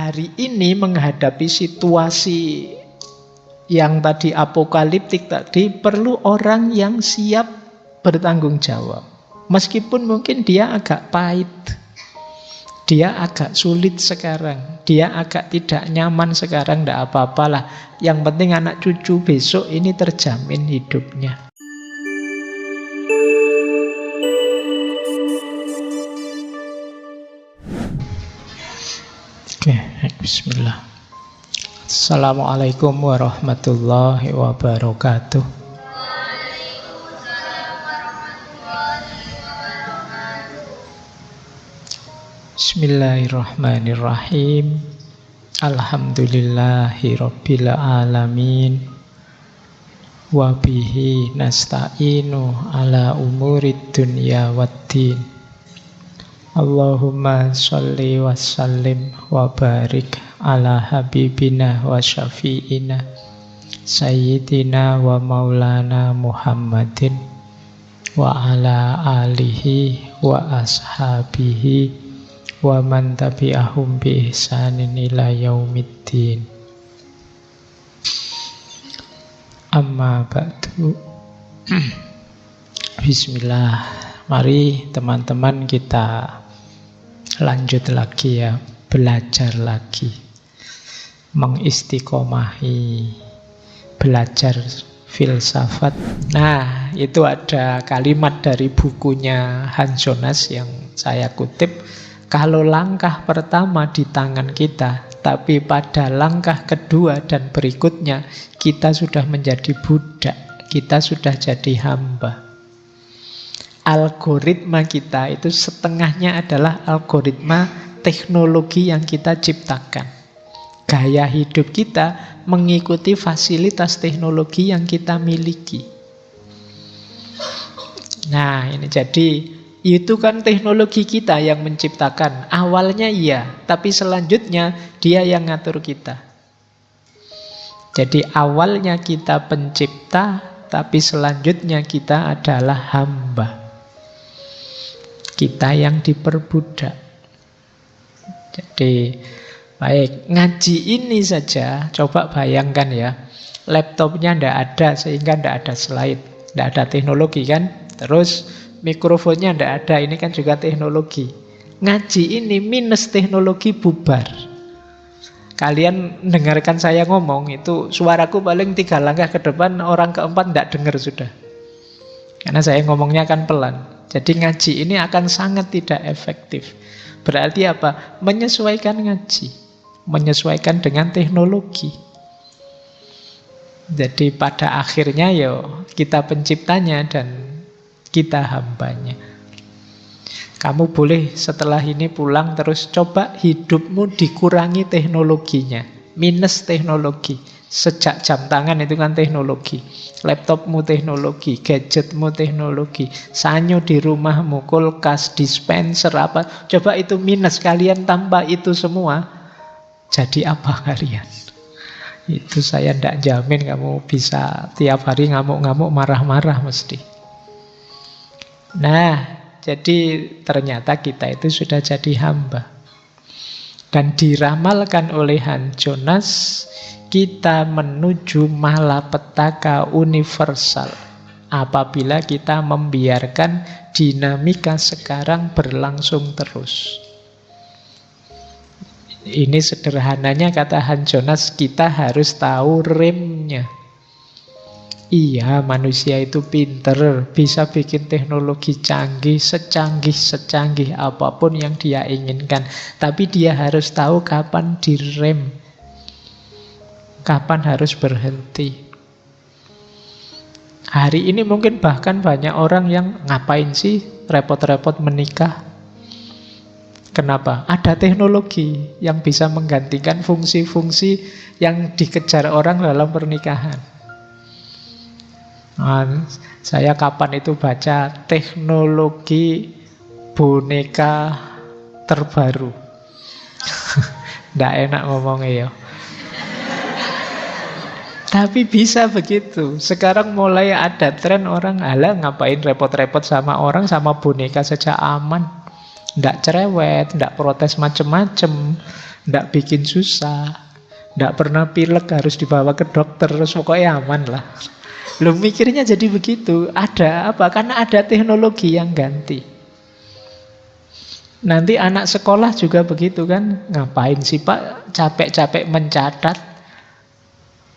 hari ini menghadapi situasi yang tadi apokaliptik tadi, perlu orang yang siap bertanggung jawab. Meskipun mungkin dia agak pahit, dia agak sulit sekarang, dia agak tidak nyaman sekarang, tidak apa-apalah. Yang penting anak cucu besok ini terjamin hidupnya. Oke, bismillah. Assalamualaikum warahmatullahi wabarakatuh. Bismillahirrahmanirrahim. Alhamdulillahi rabbil alamin. Wabihi nasta'inu ala umurid dunya waddin. Allahumma sholli wa sallim wa barik ala habibina wa syafi'ina sayyidina wa maulana Muhammadin wa ala alihi wa ashabihi wa man tabi'ahum bi ihsanin ila yaumiddin. Amma ba'du. Bismillah. Mari teman-teman kita lanjut lagi ya, belajar lagi, mengistiqomahi, belajar filsafat. Nah, itu ada kalimat dari bukunya Hans Jonas yang saya kutip. Kalau langkah pertama di tangan kita, tapi pada langkah kedua dan berikutnya kita sudah menjadi budak, kita sudah jadi hamba. Algoritma kita itu setengahnya adalah algoritma teknologi yang kita ciptakan. Gaya hidup kita mengikuti fasilitas teknologi yang kita miliki. Nah, ini jadi itu kan teknologi kita yang menciptakan. Awalnya iya, tapi selanjutnya dia yang ngatur kita. Jadi awalnya kita pencipta, tapi selanjutnya kita adalah hamba. Kita yang diperbudak. Jadi baik, ngaji ini saja, coba bayangkan ya, laptopnya ndak ada sehingga ndak ada slide, ndak ada teknologi kan. Terus mikrofonnya ndak ada, ini kan juga teknologi. Ngaji ini minus teknologi bubar. Kalian dengarkan saya ngomong, itu suaraku paling 3 langkah ke depan, orang keempat ndak dengar sudah. Karena saya ngomongnya kan pelan. Jadi ngaji ini akan sangat tidak efektif. Berarti apa? Menyesuaikan ngaji, menyesuaikan dengan teknologi. Jadi pada akhirnya yo kita penciptanya dan kita hambanya. Kamu boleh setelah ini pulang terus coba hidupmu dikurangi teknologinya, minus teknologi. Sejak jam tangan itu kan teknologi, laptopmu teknologi, gadgetmu teknologi, sanyo di rumahmu, kulkas, dispenser apa, coba itu minus. Kalian tanpa itu semua, jadi apa kalian? Itu saya tidak jamin kamu bisa tiap hari ngamuk-ngamuk, marah-marah mesti. Nah, jadi ternyata kita itu sudah jadi hamba. Dan diramalkan oleh Hans Jonas, kita menuju malapetaka universal apabila kita membiarkan dinamika sekarang berlangsung terus. Ini sederhananya kata Hans Jonas, kita harus tahu remnya. Iya, manusia itu pinter, bisa bikin teknologi canggih, secanggih apapun yang dia inginkan. Tapi dia harus tahu kapan direm, kapan harus berhenti. Hari ini mungkin bahkan banyak orang yang ngapain sih repot-repot menikah? Kenapa? Ada teknologi yang bisa menggantikan fungsi-fungsi yang dikejar orang dalam pernikahan. Nah, saya kapan itu baca teknologi boneka terbaru. Nggak enak ngomongnya ya. Tapi bisa begitu. Sekarang mulai ada tren orang, alah ngapain repot-repot sama orang, sama boneka saja aman. Nggak cerewet, nggak protes macem-macem, Nggak bikin susah, nggak pernah pilek harus dibawa ke dokter, terus pokoknya aman lah. Lu mikirnya jadi begitu. Ada apa? Karena ada teknologi yang ganti. Nanti anak sekolah juga begitu kan. Ngapain sih Pak capek-capek mencatat?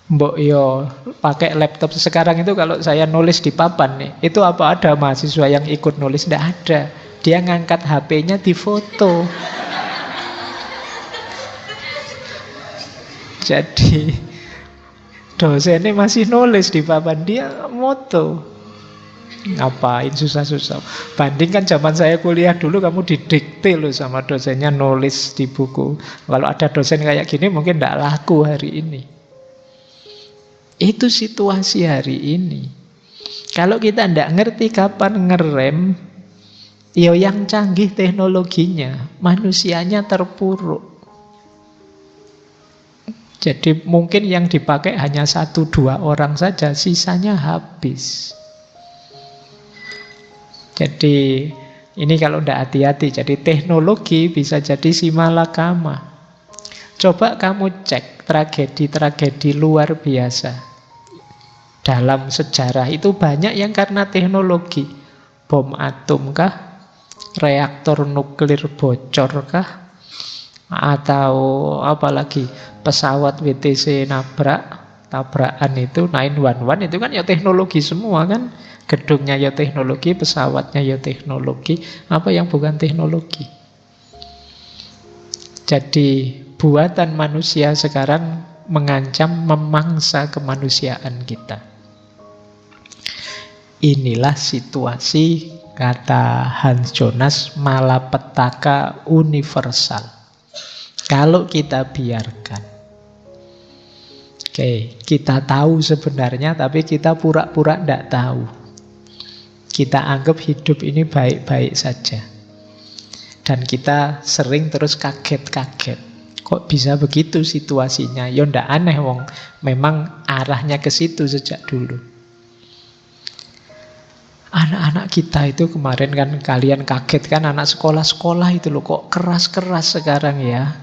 Mbok yo pakai laptop sekarang itu kalau saya nulis di papan nih, itu apa ada mahasiswa yang ikut nulis? Nggak ada. Dia ngangkat HP-nya di foto. Jadi dosennya masih nulis di papan, dia moto. Ngapain susah-susah. Bandingkan zaman saya kuliah dulu, kamu didikte loh sama dosennya, nulis di buku. Kalau ada dosen kayak gini mungkin tidak laku hari ini. Itu situasi hari ini. Kalau kita tidak ngerti kapan ngerem, ya yang canggih teknologinya, manusianya terpuruk. Jadi mungkin yang dipakai hanya 1-2 orang saja, sisanya habis. Jadi ini kalau tidak hati-hati, jadi teknologi bisa jadi simalakama. Coba kamu cek tragedi-tragedi luar biasa dalam sejarah, itu banyak yang karena teknologi. Bom atom kah? Reaktor nuklir bocor kah? Atau apalagi pesawat WTC tabrakan itu 911 itu kan ya teknologi semua kan. Gedungnya ya teknologi, pesawatnya ya teknologi. Apa yang bukan teknologi? Jadi buatan manusia sekarang mengancam memangsa kemanusiaan kita. Inilah situasi, kata Hans Jonas, malapetaka universal. Kalau kita biarkan. Oke, kita tahu sebenarnya, tapi kita pura-pura tidak tahu. Kita anggap hidup ini baik-baik saja. Dan kita sering terus kaget-kaget. Kok bisa begitu situasinya? Ya ndak aneh wong. Memang arahnya ke situ sejak dulu. Anak-anak kita itu kemarin kan kalian kaget kan, anak sekolah-sekolah itu loh kok keras-keras sekarang ya.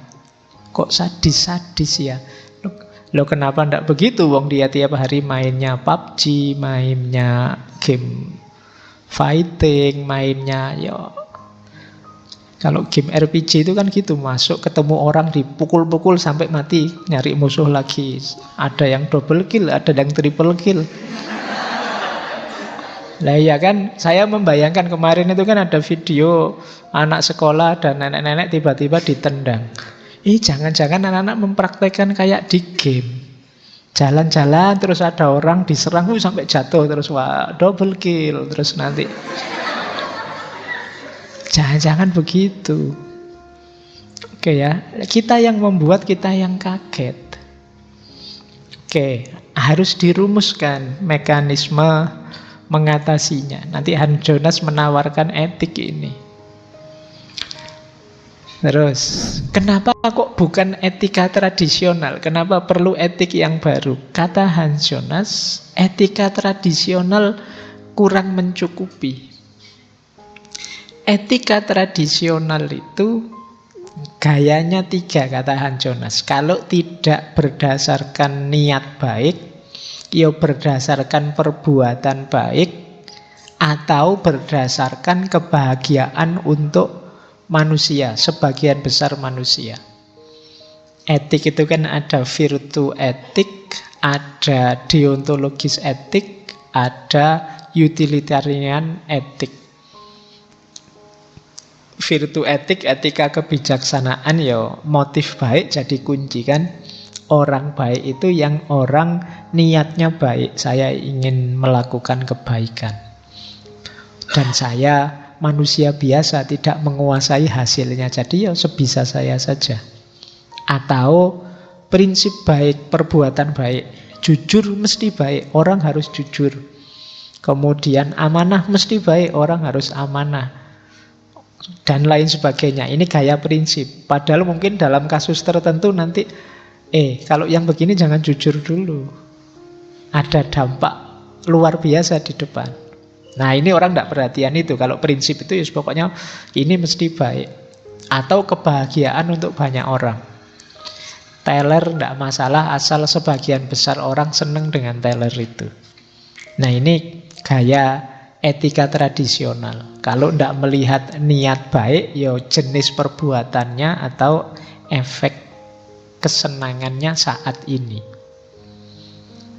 Kok sadis-sadis ya. Loh kenapa ndak begitu? Wong dia tiap hari mainnya PUBG, mainnya game fighting, mainnya ya. Kalau game RPG itu kan gitu, masuk ketemu orang dipukul-pukul sampai mati, nyari musuh lagi. Ada yang double kill, ada yang triple kill. Lah ya kan, saya membayangkan kemarin itu kan ada video anak sekolah dan nenek-nenek tiba-tiba ditendang. Jangan-jangan anak-anak mempraktekkan kayak di game. Jalan-jalan terus ada orang diserang sampai jatuh terus wah double kill terus nanti. Jangan-jangan begitu. Oke ya, kita yang membuat, kita yang kaget. Oke, harus dirumuskan mekanisme mengatasinya. Nanti Hans Jonas menawarkan etik ini. Terus, kenapa kok bukan etika tradisional? Kenapa perlu etik yang baru? Kata Hans Jonas, etika tradisional kurang mencukupi. Etika tradisional itu gayanya 3, kata Hans Jonas. Kalau tidak berdasarkan niat baik, ya berdasarkan perbuatan baik, atau berdasarkan kebahagiaan untuk manusia, sebagian besar manusia. Etik itu kan ada virtu etik, ada deontologis etik, ada utilitarian etik. Virtu etik, etika kebijaksanaan ya motif baik jadi kunci kan. Orang baik itu yang orang niatnya baik, saya ingin melakukan kebaikan. Dan saya manusia biasa, tidak menguasai hasilnya, jadi ya sebisa saya saja. Atau prinsip baik, perbuatan baik, jujur mesti baik, orang harus jujur. Kemudian amanah mesti baik, orang harus amanah. Dan lain sebagainya. Ini gaya prinsip. Padahal mungkin dalam kasus tertentu nanti kalau yang begini jangan jujur dulu, ada dampak luar biasa di depan. Nah ini orang tidak perhatian itu. Kalau prinsip itu ya pokoknya ini mesti baik, atau kebahagiaan untuk banyak orang. Teller tidak masalah asal sebagian besar orang seneng dengan teller itu. Nah ini gaya etika tradisional. Kalau tidak melihat niat baik, ya jenis perbuatannya atau efek kesenangannya saat ini.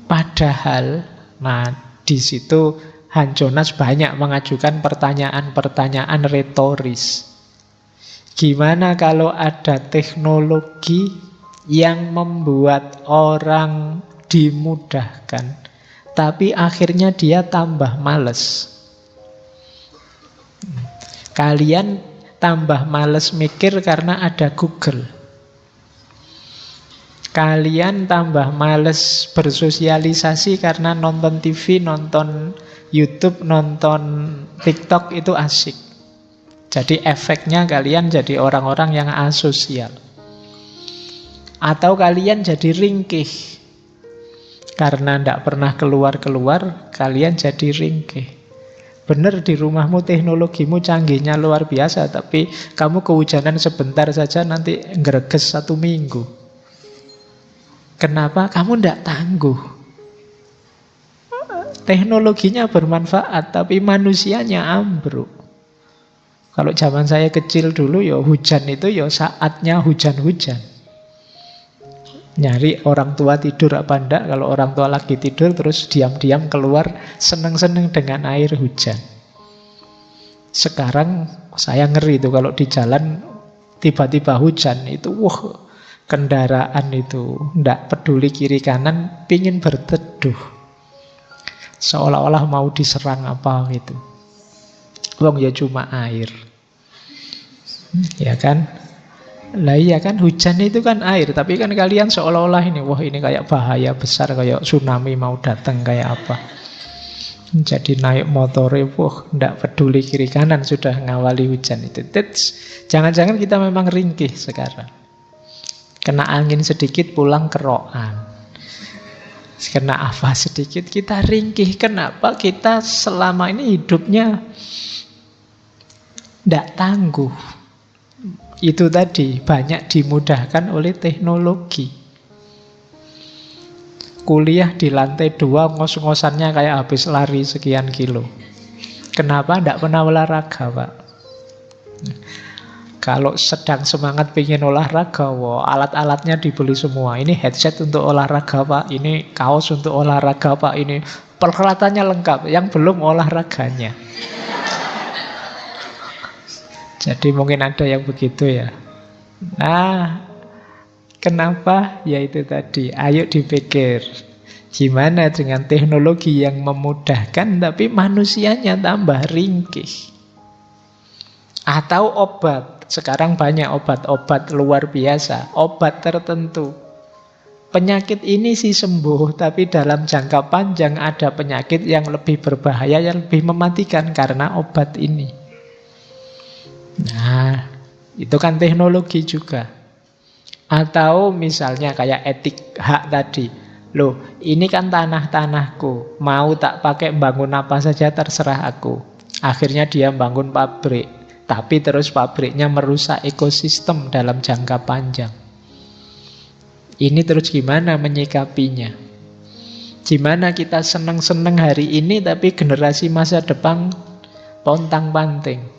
Padahal, nah di situ Han Jonas banyak mengajukan pertanyaan-pertanyaan retoris. Gimana kalau ada teknologi yang membuat orang dimudahkan, tapi akhirnya dia tambah males? Kalian tambah males mikir karena ada Google. Kalian tambah males bersosialisasi karena nonton TV, nonton YouTube, nonton TikTok itu asik. Jadi efeknya kalian jadi orang-orang yang asosial. Atau kalian jadi ringkih. Karena tidak pernah keluar-keluar, kalian jadi ringkih. Benar di rumahmu teknologimu canggihnya luar biasa, tapi kamu kehujanan sebentar saja nanti ngreges 1 minggu. Kenapa? Kamu tidak tangguh. Teknologinya bermanfaat, tapi manusianya ambruk. Kalau zaman saya kecil dulu, ya hujan itu ya saatnya hujan-hujan. Nyari orang tua tidur apa enggak. Kalau orang tua lagi tidur, terus diam-diam keluar seneng-seneng dengan air hujan. Sekarang saya ngeri itu kalau di jalan tiba-tiba hujan itu, wah, kendaraan itu ndak peduli kiri kanan, pingin berteduh, seolah-olah mau diserang apa gitu. Wong ya cuma air, ya kan? Lah iya kan, hujan itu kan air, tapi kan kalian seolah-olah ini, wah ini kayak bahaya besar, kayak tsunami mau datang, kayak apa. Jadi naik motor, wah ndak peduli kiri kanan, sudah ngawali hujan itu. Jangan-jangan kita memang ringkih sekarang. Kena angin sedikit pulang kerokan. Kena apa sedikit kita ringkih. Kenapa kita selama ini hidupnya tidak tangguh? Itu tadi, banyak dimudahkan oleh teknologi. Kuliah di lantai 2, ngos-ngosannya kayak habis lari sekian kilo. Kenapa tidak pernah olahraga, Pak? Kalau sedang semangat pengen olahraga, wow, alat-alatnya dibeli semua. Ini headset untuk olahraga, Pak. Ini kaos untuk olahraga, Pak. Ini peralatannya lengkap. Yang belum olahraganya. Jadi mungkin ada yang begitu ya. Nah, kenapa? Ya itu tadi. Ayo dipikir. Gimana dengan teknologi yang memudahkan, tapi manusianya tambah ringkih. Atau obat. Sekarang banyak obat-obat luar biasa, obat tertentu. Penyakit ini sih sembuh, tapi dalam jangka panjang ada penyakit yang lebih berbahaya, yang lebih mematikan karena obat ini. Nah, itu kan teknologi juga. Atau misalnya kayak etik hak tadi. Loh, ini kan tanah-tanahku, mau tak pakai bangun apa saja terserah aku. Akhirnya dia bangun pabrik, tapi terus pabriknya merusak ekosistem dalam jangka panjang. Ini terus gimana menyikapinya? Gimana kita seneng-seneng hari ini, tapi generasi masa depan pontang-panting.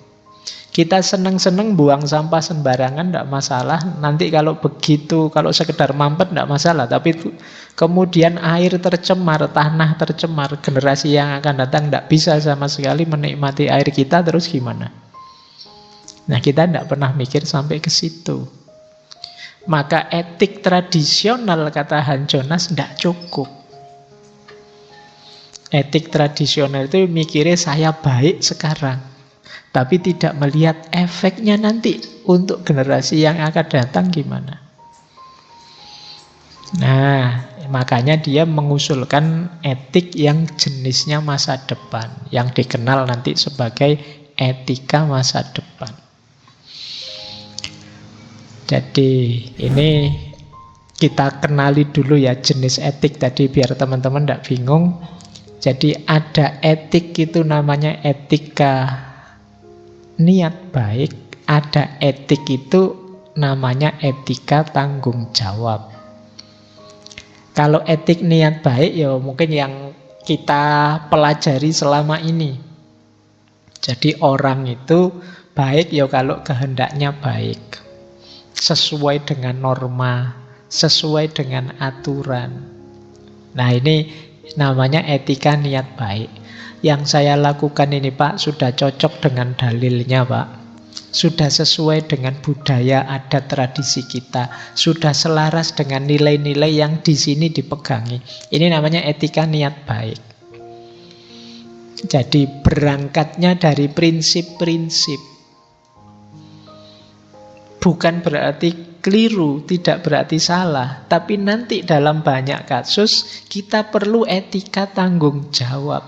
Kita seneng-seneng buang sampah sembarangan, tidak masalah. Nanti kalau begitu, kalau sekedar mampet tidak masalah. Tapi kemudian air tercemar, tanah tercemar, generasi yang akan datang tidak bisa sama sekali menikmati air kita, terus gimana? Nah, kita tidak pernah mikir sampai ke situ. Maka etik tradisional, kata Han Jonas, tidak cukup. Etik tradisional itu mikirnya saya baik sekarang, tapi tidak melihat efeknya nanti untuk generasi yang akan datang gimana. Nah, makanya dia mengusulkan etik yang jenisnya masa depan, yang dikenal nanti sebagai etika masa depan. Jadi ini kita kenali dulu ya jenis etik tadi biar teman-teman tidak bingung. Jadi ada etik itu namanya etika niat baik, ada etik itu namanya etika tanggung jawab. Kalau etik niat baik ya mungkin yang kita pelajari selama ini. Jadi orang itu baik ya kalau kehendaknya baik, sesuai dengan norma, sesuai dengan aturan. Nah ini namanya etika niat baik. Yang saya lakukan ini Pak sudah cocok dengan dalilnya Pak. Sudah sesuai dengan budaya adat tradisi kita. Sudah selaras dengan nilai-nilai yang di sini dipegangi. Ini namanya etika niat baik. Jadi berangkatnya dari prinsip-prinsip. Bukan berarti keliru, tidak berarti salah. Tapi nanti dalam banyak kasus kita perlu etika tanggung jawab.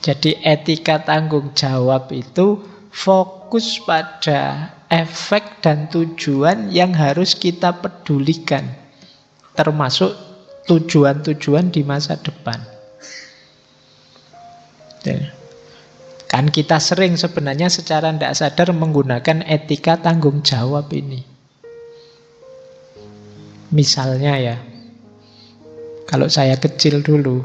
Jadi etika tanggung jawab itu fokus pada efek dan tujuan yang harus kita pedulikan. Termasuk tujuan-tujuan di masa depan. Kan kita sering sebenarnya secara tidak sadar menggunakan etika tanggung jawab ini. Misalnya ya, kalau saya kecil dulu,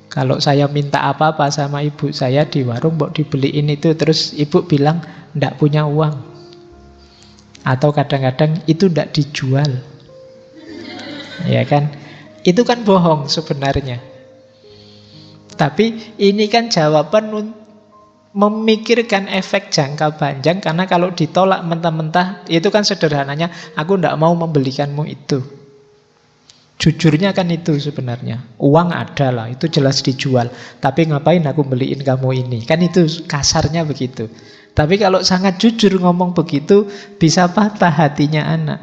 kalau saya minta apa-apa sama ibu saya di warung, mau dibeliin itu, terus ibu bilang tidak punya uang. Atau kadang-kadang itu tidak dijual. Ya kan? Itu kan bohong sebenarnya. Tapi ini kan jawaban memikirkan efek jangka panjang, karena kalau ditolak mentah-mentah, itu kan sederhananya, aku tidak mau membelikanmu itu. Jujurnya kan itu sebenarnya. Uang ada lah, itu jelas dijual. Tapi ngapain aku beliin kamu ini? Kan itu kasarnya begitu. Tapi kalau sangat jujur ngomong begitu, bisa patah hatinya anak.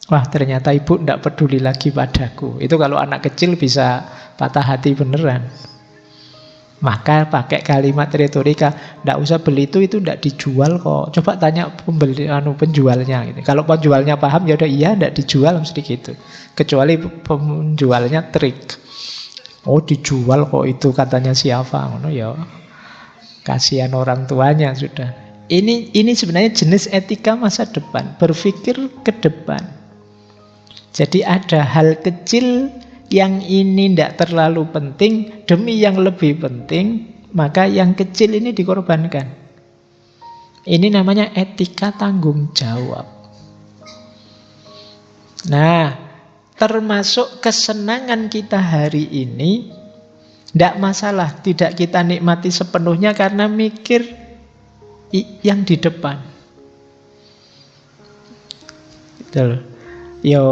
Wah ternyata ibu tidak peduli lagi padaku. Itu kalau anak kecil bisa patah hati beneran. Maka pakai kalimat retorika, tidak usah beli itu tidak dijual kok. Coba tanya penjualnya. Gitu. Kalau penjualnya paham, ya udah iya tidak dijual mesti gitu. Kecuali penjualnya trik. Oh dijual kok itu katanya siapa? Oh, ya kasihan orang tuanya sudah. Ini sebenarnya jenis etika masa depan, berpikir ke depan. Jadi ada hal kecil yang ini tidak terlalu penting, demi yang lebih penting, maka yang kecil ini dikorbankan. Ini namanya etika tanggung jawab. Nah, termasuk kesenangan kita hari ini, tidak masalah, tidak kita nikmati sepenuhnya karena mikir yang di depan. Betul. Yo,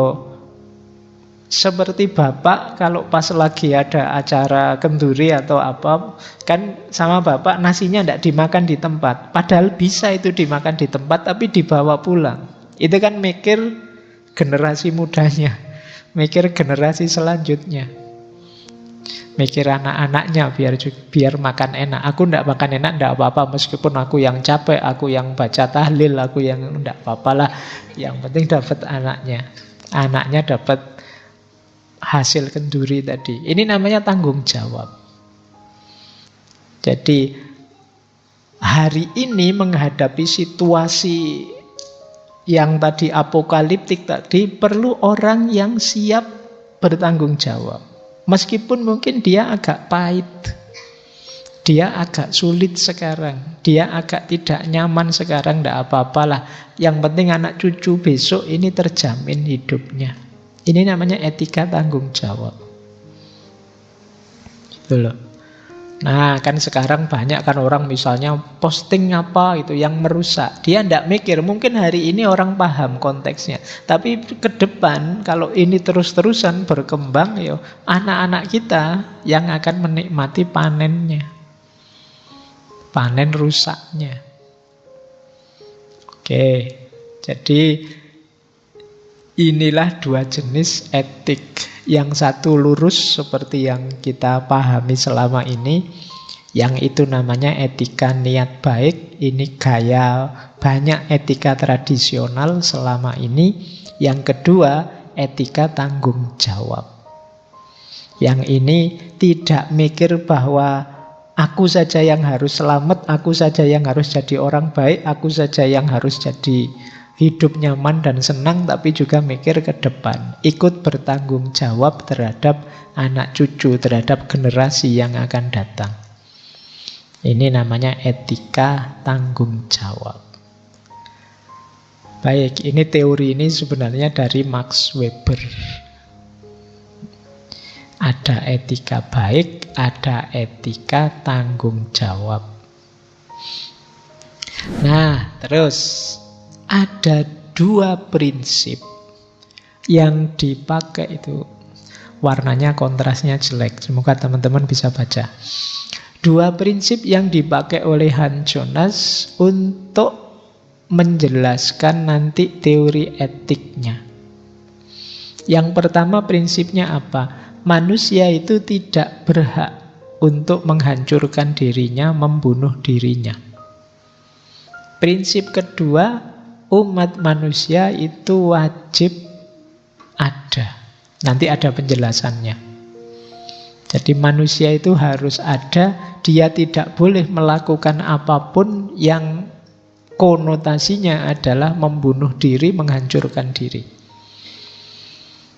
seperti bapak kalau pas lagi ada acara kenduri atau apa, kan sama bapak nasinya tidak dimakan di tempat. Padahal bisa itu dimakan di tempat, tapi dibawa pulang. Itu kan mikir generasi mudanya, mikir generasi selanjutnya, mikir anak-anaknya biar makan enak. Aku tidak makan enak tidak apa-apa, meskipun aku yang capek, aku yang baca tahlil, aku yang tidak apa-apalah. Yang penting dapat anaknya dapat hasil kenduri tadi. Ini namanya tanggung jawab. Jadi hari ini menghadapi situasi yang tadi apokaliptik tadi, perlu orang yang siap bertanggung jawab. Meskipun mungkin dia agak pahit, dia agak sulit sekarang, dia agak tidak nyaman sekarang, tidak apa-apalah. Yang penting anak cucu besok ini terjamin hidupnya. Ini namanya etika tanggung jawab. Gitu loh. Nah kan sekarang banyak kan orang misalnya posting apa itu yang merusak. Dia tidak mikir, mungkin hari ini orang paham konteksnya, tapi ke depan kalau ini terus-terusan berkembang, ya anak-anak kita yang akan menikmati panennya, panen rusaknya. Oke, jadi inilah dua jenis etik. Yang satu lurus seperti yang kita pahami selama ini, yang itu namanya etika niat baik. Ini gaya banyak etika tradisional selama ini. Yang kedua, etika tanggung jawab. Yang ini tidak mikir bahwa aku saja yang harus selamat, aku saja yang harus jadi orang baik, aku saja yang harus jadi hidup nyaman dan senang, tapi juga mikir ke depan. Ikut bertanggung jawab terhadap anak cucu, terhadap generasi yang akan datang. Ini namanya etika tanggung jawab. Baik, ini teori ini sebenarnya dari Max Weber. Ada etika baik, ada etika tanggung jawab. Nah, terus ada 2 prinsip yang dipakai itu. Warnanya kontrasnya jelek. Semoga teman-teman bisa baca. 2 prinsip yang dipakai oleh Hans Jonas untuk menjelaskan nanti teori etiknya. Yang pertama prinsipnya apa? Manusia itu tidak berhak untuk menghancurkan dirinya, membunuh dirinya. Prinsip kedua, umat manusia itu wajib ada. Nanti ada penjelasannya. Jadi manusia itu harus ada, dia tidak boleh melakukan apapun yang konotasinya adalah membunuh diri, menghancurkan diri.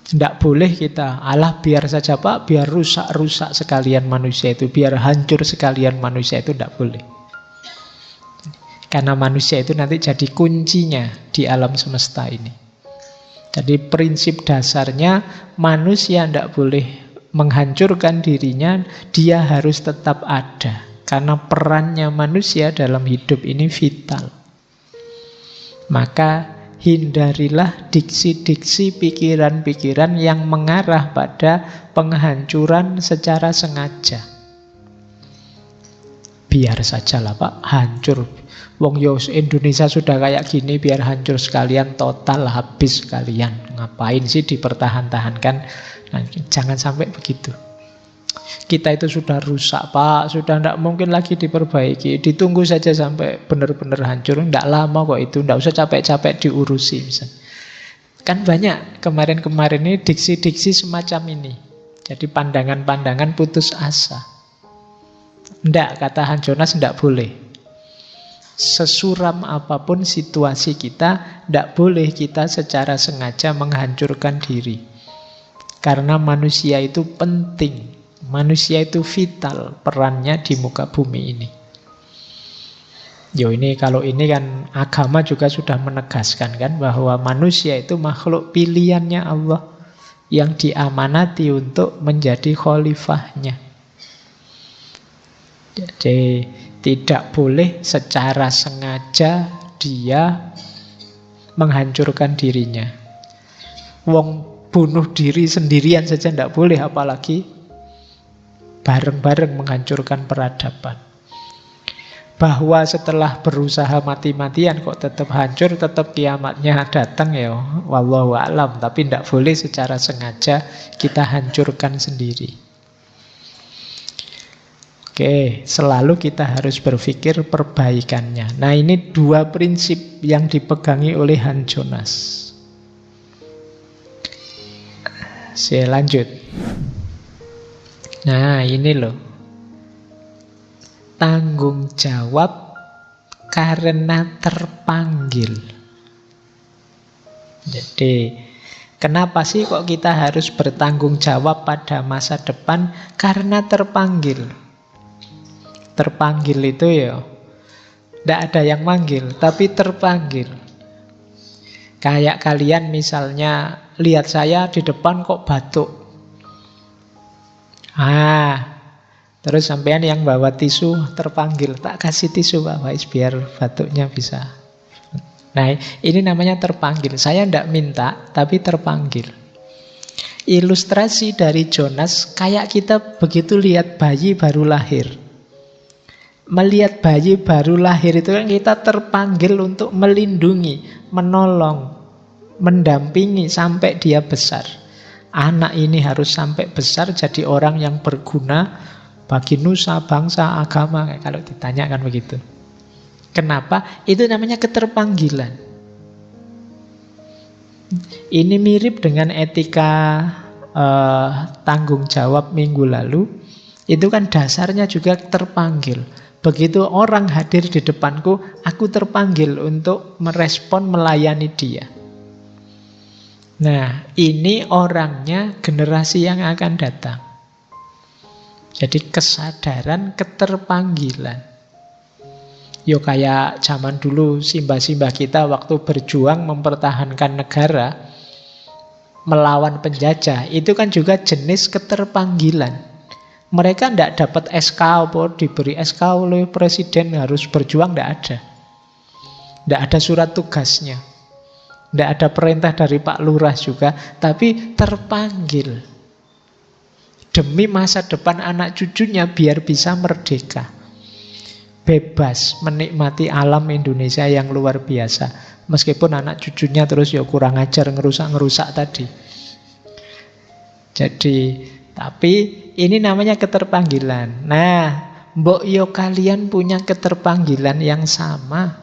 Tidak boleh kita, alah biar saja Pak, biar rusak-rusak sekalian manusia itu, biar hancur sekalian manusia itu, tidak boleh. Karena manusia itu nanti jadi kuncinya di alam semesta ini. Jadi prinsip dasarnya manusia tidak boleh menghancurkan dirinya, dia harus tetap ada. Karena perannya manusia dalam hidup ini vital. Maka hindarilah diksi-diksi pikiran-pikiran yang mengarah pada penghancuran secara sengaja. Biar sajalah Pak, hancur. Wong Yos Indonesia sudah kayak gini, biar hancur sekalian, total habis sekalian. Ngapain sih dipertahan-tahankan? Nah, jangan sampai begitu. Kita itu sudah rusak Pak, sudah tidak mungkin lagi diperbaiki. Ditunggu saja sampai benar-benar hancur. Tidak lama kok itu, tidak usah capek-capek diurusi misalnya. Kan banyak kemarin-kemarin ini diksi-diksi semacam ini. Jadi pandangan-pandangan putus asa. Tidak, kata Hans Jonas, tidak boleh. Sesuram apapun situasi kita, tidak boleh kita secara sengaja menghancurkan diri. Karena manusia itu penting, manusia itu vital perannya di muka bumi ini. Ini kalau ini kan agama juga sudah menegaskan kan bahwa manusia itu makhluk pilihannya Allah yang diamanati untuk menjadi khalifahnya. Jadi tidak boleh secara sengaja dia menghancurkan dirinya. Wong bunuh diri sendirian saja tidak boleh, apalagi bareng-bareng menghancurkan peradaban. Bahwa setelah berusaha mati-matian kok tetap hancur, tetap kiamatnya datang ya, wallahu a'lam. Tapi tidak boleh secara sengaja kita hancurkan sendiri. Oke, selalu kita harus berpikir perbaikannya. Nah, ini 2 prinsip yang dipegangi oleh Hans Jonas. Saya lanjut. Nah, ini loh. Tanggung jawab karena terpanggil. Jadi, kenapa sih kok kita harus bertanggung jawab pada masa depan? Karena terpanggil. Terpanggil itu ya, tidak ada yang manggil, tapi terpanggil. Kayak kalian misalnya lihat saya di depan kok batuk. Terus sampean yang bawa tisu terpanggil, tak kasih tisu Pak Faiz biar batuknya bisa. Nah, ini namanya terpanggil. Saya tidak minta, tapi terpanggil. Ilustrasi dari Jonas, kayak kita begitu lihat bayi baru lahir. Melihat bayi baru lahir itu kan kita terpanggil untuk melindungi, menolong, mendampingi sampai dia besar. Anak ini harus sampai besar jadi orang yang berguna bagi nusa, bangsa, agama. Kalau ditanya kan begitu. Kenapa? Itu namanya keterpanggilan. Ini mirip dengan etika tanggung jawab minggu lalu. Itu kan dasarnya juga terpanggil. Begitu orang hadir di depanku, aku terpanggil untuk merespon, melayani dia. Nah, ini orangnya generasi yang akan datang. Jadi kesadaran keterpanggilan. Yo kayak zaman dulu simbah-simbah kita waktu berjuang mempertahankan negara, melawan penjajah, itu kan juga jenis keterpanggilan. Mereka tidak dapat SK atau diberi SK oleh presiden harus berjuang, tidak ada. Tidak ada surat tugasnya. Tidak ada perintah dari Pak Lurah juga, tapi terpanggil demi masa depan anak cucunya biar bisa merdeka. Bebas menikmati alam Indonesia yang luar biasa. Meskipun anak cucunya terus ya kurang ajar, ngerusak-ngerusak tadi. Jadi, tapi ini namanya keterpanggilan. Nah, mbok yo kalian punya keterpanggilan yang sama.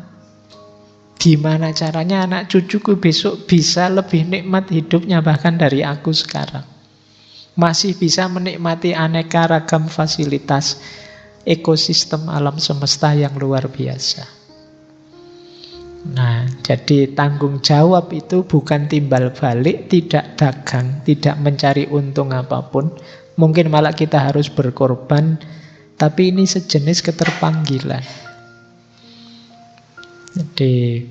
Gimana caranya anak cucuku besok bisa lebih nikmat hidupnya bahkan dari aku sekarang. Masih bisa menikmati aneka ragam fasilitas ekosistem alam semesta yang luar biasa. Nah, jadi tanggung jawab itu bukan timbal balik, tidak dagang, tidak mencari untung apapun. Mungkin malah kita harus berkorban, tapi ini sejenis keterpanggilan. Jadi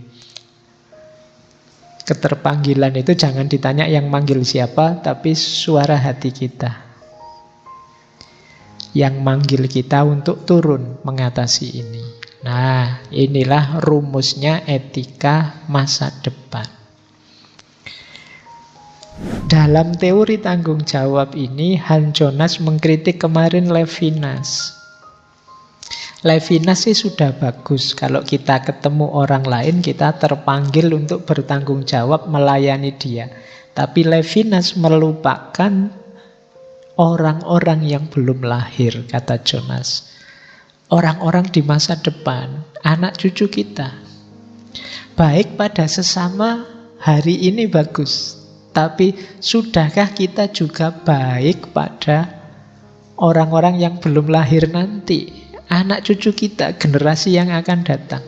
keterpanggilan itu jangan ditanya yang manggil siapa, tapi suara hati kita yang manggil kita untuk turun mengatasi ini. Nah, inilah rumusnya etika masa depan. Dalam teori tanggung jawab ini, Hans Jonas mengkritik kemarin Levinas. Levinas sih sudah bagus. Kalau kita ketemu orang lain, kita terpanggil untuk bertanggung jawab melayani dia. Tapi Levinas melupakan orang-orang yang belum lahir, kata Jonas. Orang-orang di masa depan, anak cucu kita. Baik pada sesama hari ini bagus. Tapi sudahkah kita juga baik pada orang-orang yang belum lahir nanti? Anak cucu kita, generasi yang akan datang.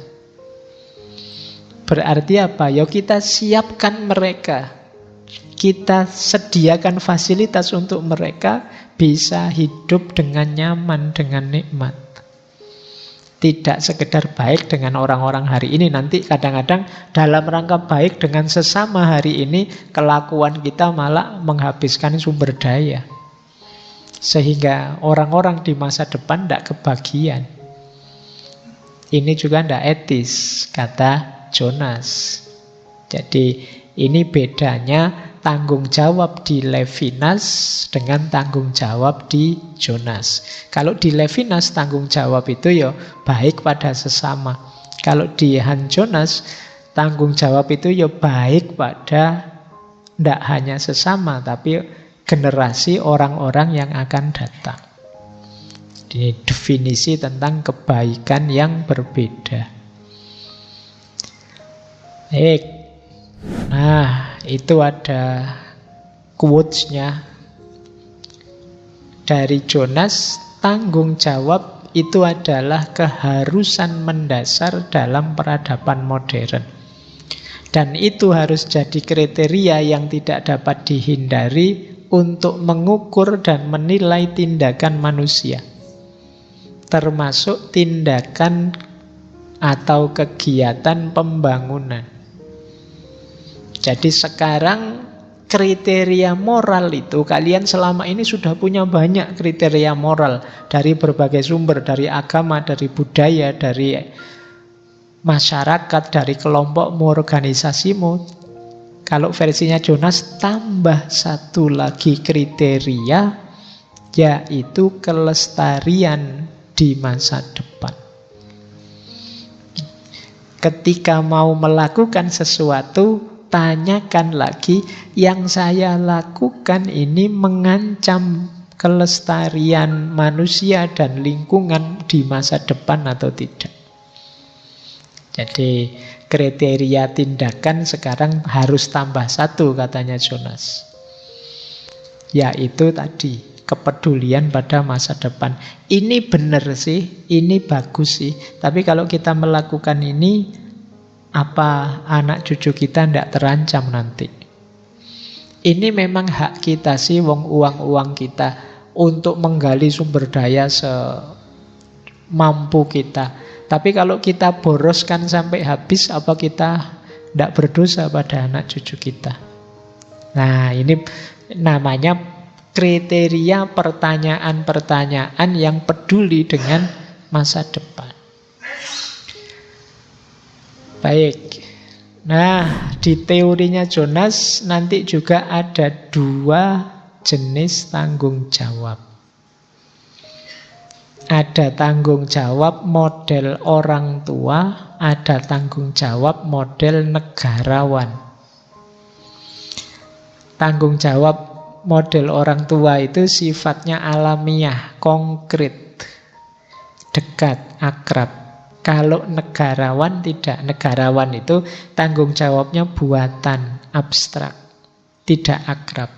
Berarti apa? Ya kita siapkan mereka. Kita sediakan fasilitas untuk mereka bisa hidup dengan nyaman, dengan nikmat. Tidak sekedar baik dengan orang-orang hari ini. Nanti kadang-kadang dalam rangka baik dengan sesama hari ini, kelakuan kita malah menghabiskan sumber daya. Sehingga orang-orang di masa depan tidak kebagian. Ini juga tidak etis, kata Jonas. Jadi ini bedanya tanggung jawab di Levinas dengan tanggung jawab di Jonas. Kalau di Levinas tanggung jawab itu ya baik pada sesama. Kalau di Hans Jonas tanggung jawab itu ya baik pada tidak hanya sesama tapi generasi orang-orang yang akan datang. Ini definisi tentang kebaikan yang berbeda. Baik. Nah, itu ada quotes-nya dari Jonas. Tanggung jawab itu adalah keharusan mendasar dalam peradaban modern. Dan itu harus jadi kriteria yang tidak dapat dihindari untuk mengukur dan menilai tindakan manusia, termasuk tindakan atau kegiatan pembangunan. Jadi sekarang kriteria moral itu, kalian selama ini sudah punya banyak kriteria moral dari berbagai sumber, dari agama, dari budaya, dari masyarakat, dari kelompokmu, organisasimu. Kalau versinya Jonas, tambah satu lagi kriteria, yaitu kelestarian di masa depan. Ketika mau melakukan sesuatu, tanyakan lagi, yang saya lakukan ini mengancam kelestarian manusia dan lingkungan di masa depan atau tidak. Jadi kriteria tindakan sekarang harus tambah satu, katanya Jonas. Yaitu tadi, kepedulian pada masa depan. Ini benar sih, ini bagus sih. Tapi kalau kita melakukan ini, apa anak cucu kita tidak terancam nanti? Ini memang hak kita sih, uang-uang kita, untuk menggali sumber daya semampu kita. Tapi kalau kita boroskan sampai habis, apa kita tidak berdosa pada anak cucu kita? Nah, ini namanya kriteria pertanyaan-pertanyaan yang peduli dengan masa depan. Baik. Nah, di teorinya Jonas nanti juga ada 2 jenis tanggung jawab. Ada tanggung jawab model orang tua, ada tanggung jawab model negarawan. Tanggung jawab model orang tua itu sifatnya alamiah, konkret, dekat, akrab. Kalau negarawan tidak. Negarawan itu tanggung jawabnya buatan, abstrak, tidak akrab.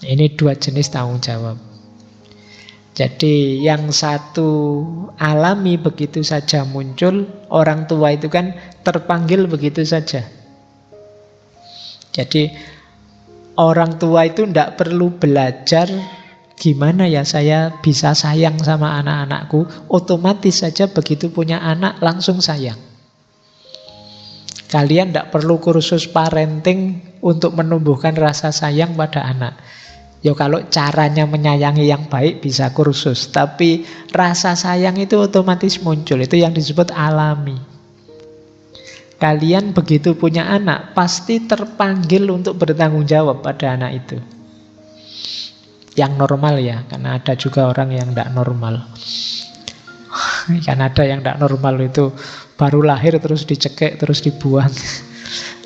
Ini 2 jenis tanggung jawab. Jadi yang satu alami begitu saja muncul, orang tua itu kan terpanggil begitu saja. Jadi orang tua itu tidak perlu belajar gimana ya saya bisa sayang sama anak-anakku. Otomatis saja begitu punya anak langsung sayang. Kalian tidak perlu kursus parenting untuk menumbuhkan rasa sayang pada anak. Ya kalau caranya menyayangi yang baik bisa kursus, tapi rasa sayang itu otomatis muncul. Itu yang disebut alami. Kalian begitu punya anak pasti terpanggil untuk bertanggung jawab pada anak itu. Yang normal ya, karena ada juga orang yang tidak normal. Kan ada yang tidak normal itu baru lahir terus dicekek terus dibuang.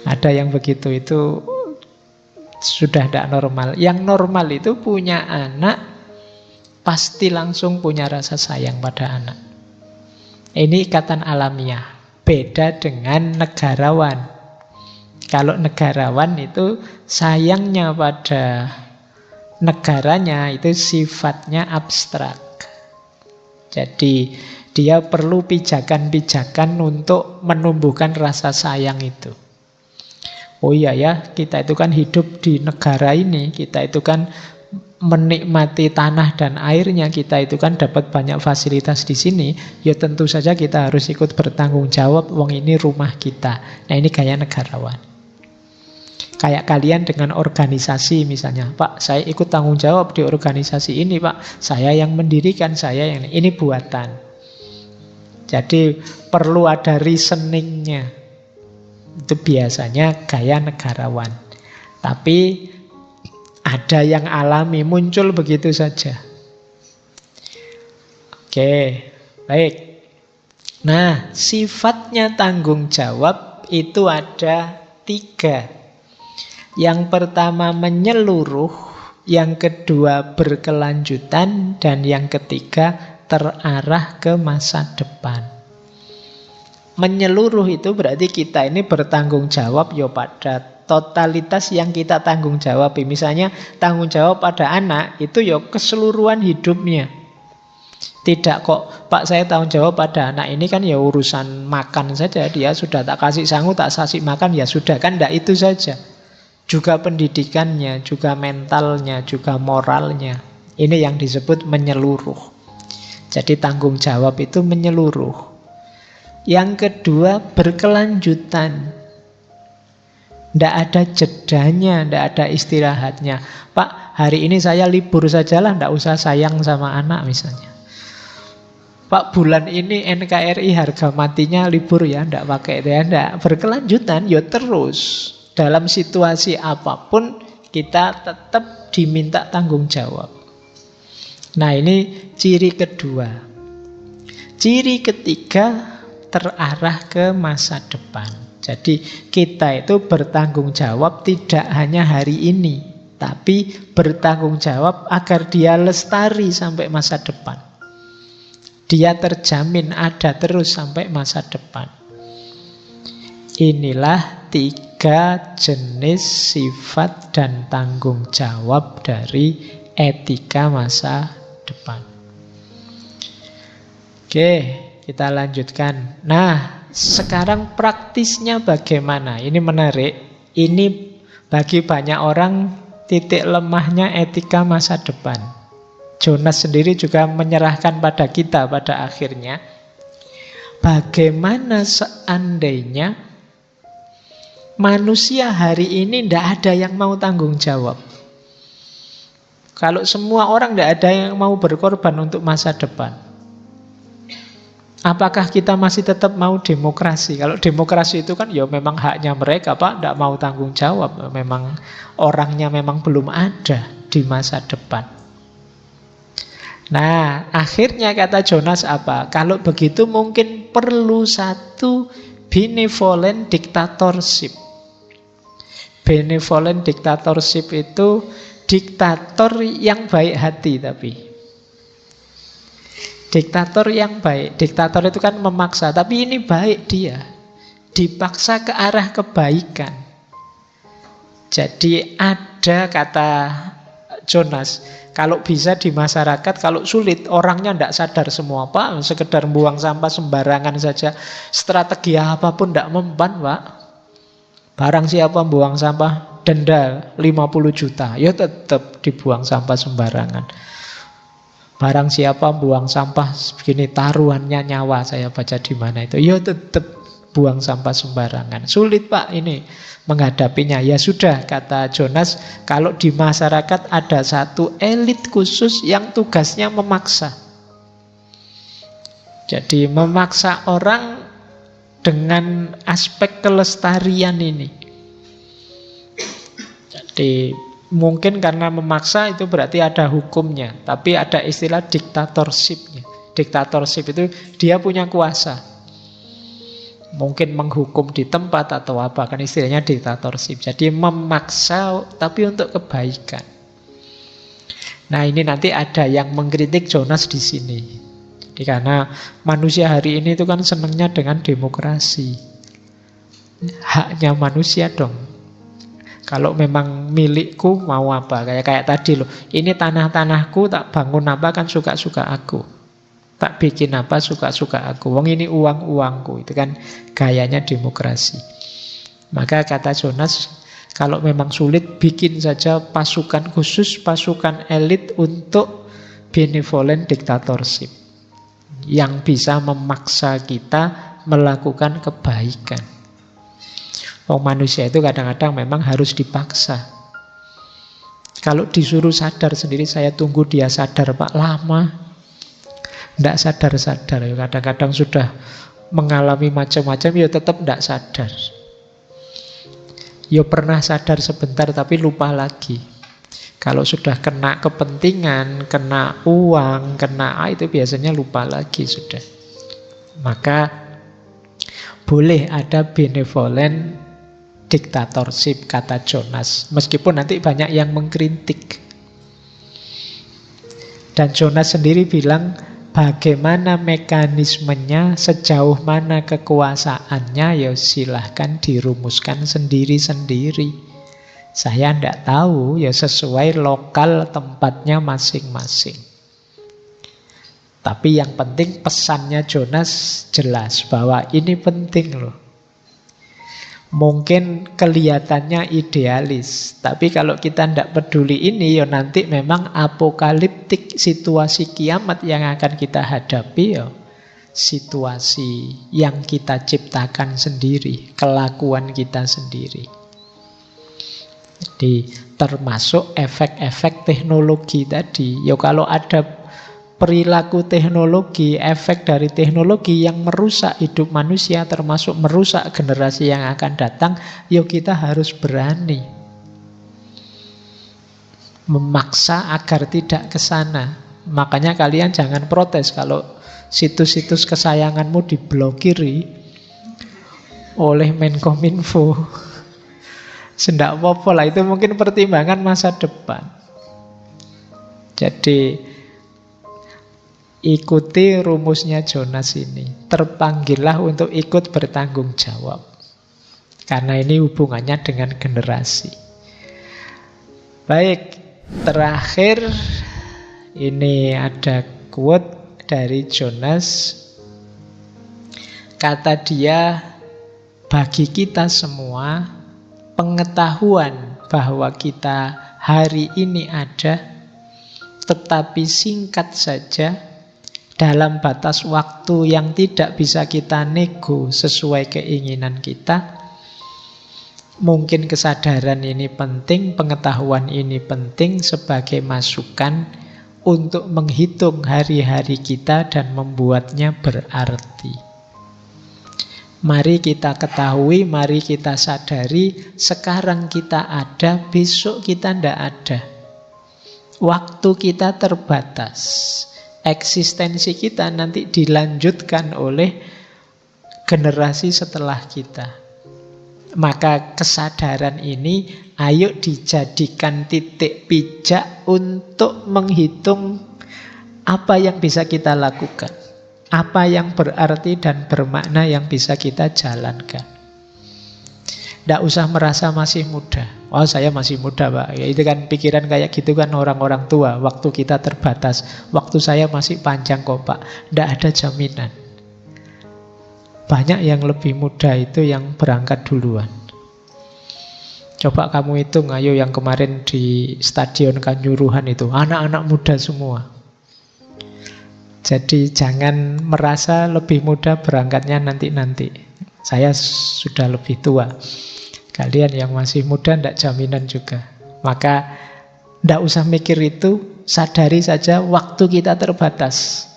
Ada yang begitu, itu sudah tidak normal. Yang normal itu punya anak pasti langsung punya rasa sayang pada anak. Ini ikatan alamiah. Beda dengan negarawan. Kalau negarawan itu sayangnya pada negaranya itu sifatnya abstrak. Jadi dia perlu pijakan-pijakan untuk menumbuhkan rasa sayang itu. Oh iya ya, kita itu kan hidup di negara ini, kita itu kan menikmati tanah dan airnya, kita itu kan dapat banyak fasilitas di sini, ya tentu saja kita harus ikut bertanggung jawab, wong ini rumah kita. Nah ini gaya negarawan. Kayak kalian dengan organisasi misalnya, Pak saya ikut tanggung jawab di organisasi ini Pak, saya yang mendirikan, saya yang ini buatan. Jadi perlu ada reasoningnya. Itu biasanya gaya negarawan. Tapi ada yang alami, muncul begitu saja. Oke, baik. Nah, sifatnya tanggung jawab itu ada 3. Yang pertama menyeluruh, yang kedua berkelanjutan, dan yang ketiga terarah ke masa depan. Menyeluruh itu berarti kita ini bertanggung jawab ya pada totalitas yang kita tanggung jawab. Misalnya tanggung jawab pada anak itu ya keseluruhan hidupnya. Tidak kok, Pak saya tanggung jawab pada anak ini kan ya urusan makan saja, dia sudah tak kasih sangu, tak kasih makan ya sudah, kan tidak itu saja. Juga pendidikannya, juga mentalnya, juga moralnya. Ini yang disebut menyeluruh. Jadi tanggung jawab itu menyeluruh. Yang kedua berkelanjutan. Tidak ada jedanya, tidak ada istirahatnya. Pak hari ini saya libur sajalah, tidak usah sayang sama anak misalnya. Pak bulan ini NKRI harga matinya libur ya, tidak pakai ya, tidak. Berkelanjutan ya terus. Dalam situasi apapun kita tetap diminta tanggung jawab. Nah ini ciri kedua. Ciri ketiga terarah ke masa depan. Jadi kita itu bertanggung jawab tidak hanya hari ini, tapi bertanggung jawab agar dia lestari sampai masa depan. Dia terjamin ada terus sampai masa depan. Inilah 3 jenis sifat dan tanggung jawab dari etika masa depan. Oke, kita lanjutkan. Nah, sekarang praktisnya bagaimana? Ini menarik. Ini bagi banyak orang titik lemahnya etika masa depan. Jonas sendiri juga menyerahkan pada kita pada akhirnya. Bagaimana seandainya manusia hari ini tidak ada yang mau tanggung jawab? Kalau semua orang tidak ada yang mau berkorban untuk masa depan, apakah kita masih tetap mau demokrasi? Kalau demokrasi itu kan ya memang haknya mereka, Pak, tidak mau tanggung jawab. Memang orangnya memang belum ada di masa depan. Nah, akhirnya kata Jonas apa? Kalau begitu mungkin perlu satu benevolent dictatorship. Benevolent dictatorship itu diktator yang baik hati tapi. Diktator yang baik. Diktator itu kan memaksa, tapi ini baik dia. Dipaksa ke arah kebaikan. Jadi ada kata Jonas, kalau bisa di masyarakat, kalau sulit orangnya tidak sadar semua, Pak, sekedar buang sampah sembarangan saja, strategi apapun tidak mempan, Pak. Barang siapa buang sampah, denda 50 juta, ya tetap dibuang sampah sembarangan. Barang siapa buang sampah begini, taruhannya nyawa, saya baca di mana itu, ya tetap buang sampah sembarangan. Sulit, Pak, ini menghadapinya. Ya sudah, kata Jonas, kalau di masyarakat ada satu elit khusus yang tugasnya memaksa. Jadi memaksa orang dengan aspek kelestarian ini. Jadi mungkin karena memaksa itu berarti ada hukumnya, tapi ada istilah diktatorshipnya. Diktatorship itu dia punya kuasa. Mungkin menghukum di tempat atau apa, kan istilahnya diktatorship. Jadi memaksa tapi untuk kebaikan. Nah, ini nanti ada yang mengkritik Jonas di sini. Jadi karena manusia hari ini itu kan senangnya dengan demokrasi. Haknya manusia dong. Kalau memang milikku mau apa? Kayak tadi loh. Ini tanah-tanahku, tak bangun apa kan suka-suka aku. Tak bikin apa suka-suka aku. Wong ini uang-uangku. Itu kan gayanya demokrasi. Maka kata Jonas, kalau memang sulit, bikin saja pasukan khusus, pasukan elit untuk benevolent dictatorship, yang bisa memaksa kita melakukan kebaikan. Wong manusia itu kadang-kadang memang harus dipaksa. Kalau disuruh sadar sendiri, saya tunggu dia sadar, Pak, lama. Tidak sadar-sadar, kadang-kadang sudah mengalami macam-macam, ya tetap tidak sadar. Ya pernah sadar sebentar tapi lupa lagi. Kalau sudah kena kepentingan, kena uang, kena itu biasanya lupa lagi sudah. Maka boleh ada benevolent dictatorship, kata Jonas. Meskipun nanti banyak yang mengkritik. Dan Jonas sendiri bilang, bagaimana mekanismenya, sejauh mana kekuasaannya, ya silahkan dirumuskan sendiri-sendiri. Saya tidak tahu, ya sesuai lokal tempatnya masing-masing. Tapi yang penting pesannya Jonas jelas, bahwa ini penting loh. Mungkin kelihatannya idealis, tapi kalau kita tidak peduli ini, ya nanti memang apokaliptik, situasi kiamat yang akan kita hadapi, ya situasi yang kita ciptakan sendiri, kelakuan kita sendiri. Jadi termasuk efek-efek teknologi tadi. Ya kalau ada perilaku teknologi, efek dari teknologi yang merusak hidup manusia, termasuk merusak generasi yang akan datang, yuk kita harus berani memaksa agar tidak ke sana. Makanya kalian jangan protes kalau situs-situs kesayanganmu diblokiri oleh Menkominfo. Sendak apa-apa lah, itu mungkin pertimbangan masa depan. Jadi ikuti rumusnya Jonas ini. Terpanggillah untuk ikut bertanggung jawab. Karena ini hubungannya dengan generasi. Baik, terakhir ini ada quote dari Jonas. Kata dia, bagi kita semua, pengetahuan bahwa kita hari ini ada, tetapi singkat saja, dalam batas waktu yang tidak bisa kita nego sesuai keinginan kita. Mungkin kesadaran ini penting, pengetahuan ini penting sebagai masukan untuk menghitung hari-hari kita dan membuatnya berarti. Mari kita ketahui, mari kita sadari, sekarang kita ada, besok kita tidak ada. Waktu kita terbatas. Eksistensi kita nanti dilanjutkan oleh generasi setelah kita. Maka kesadaran ini ayo dijadikan titik pijak untuk menghitung apa yang bisa kita lakukan, apa yang berarti dan bermakna yang bisa kita jalankan. Tidak usah merasa masih muda. Oh, saya masih muda, Pak. Ya, itu kan pikiran kayak gitu kan orang-orang tua. Waktu kita terbatas. Waktu saya masih panjang kok, Pak. Tidak ada jaminan. Banyak yang lebih muda itu yang berangkat duluan. Coba kamu hitung, ayo yang kemarin di Stadion Kanjuruhan itu. Anak-anak muda semua. Jadi jangan merasa lebih muda berangkatnya nanti-nanti. Saya sudah lebih tua. Kalian yang masih muda tidak jaminan juga. Maka tidak usah mikir itu, sadari saja waktu kita terbatas.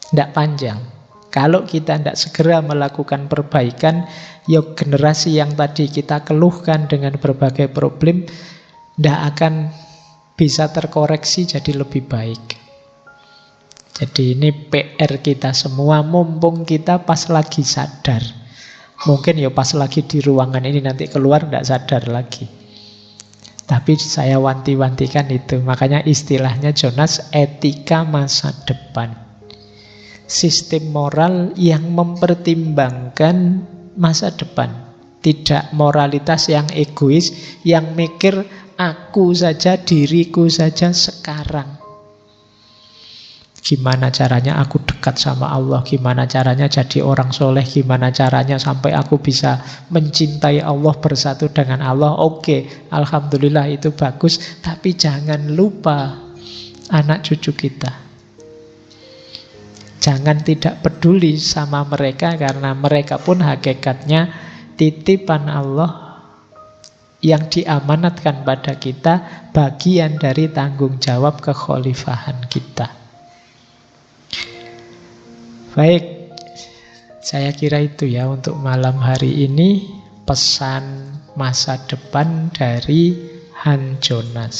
Tidak panjang. Kalau kita tidak segera melakukan perbaikan, ya generasi yang tadi kita keluhkan dengan berbagai problem tidak akan bisa terkoreksi jadi lebih baik. Jadi ini PR kita semua, mumpung kita pas lagi sadar. Mungkin ya pas lagi di ruangan ini, nanti keluar tidak sadar lagi. Tapi saya wanti-wantikan itu. Makanya istilahnya Jonas, etika masa depan. Sistem moral yang mempertimbangkan masa depan. Tidak moralitas yang egois, yang mikir aku saja, diriku saja sekarang. Gimana caranya aku dekat sama Allah, gimana caranya jadi orang soleh, gimana caranya sampai aku bisa mencintai Allah, bersatu dengan Allah. Oke, alhamdulillah itu bagus. Tapi jangan lupa anak cucu kita. Jangan tidak peduli sama mereka, karena mereka pun hakikatnya titipan Allah yang diamanatkan pada kita, bagian dari tanggung jawab kekhalifahan kita. Baik, saya kira itu ya untuk malam hari ini, pesan masa depan dari Han Jonas.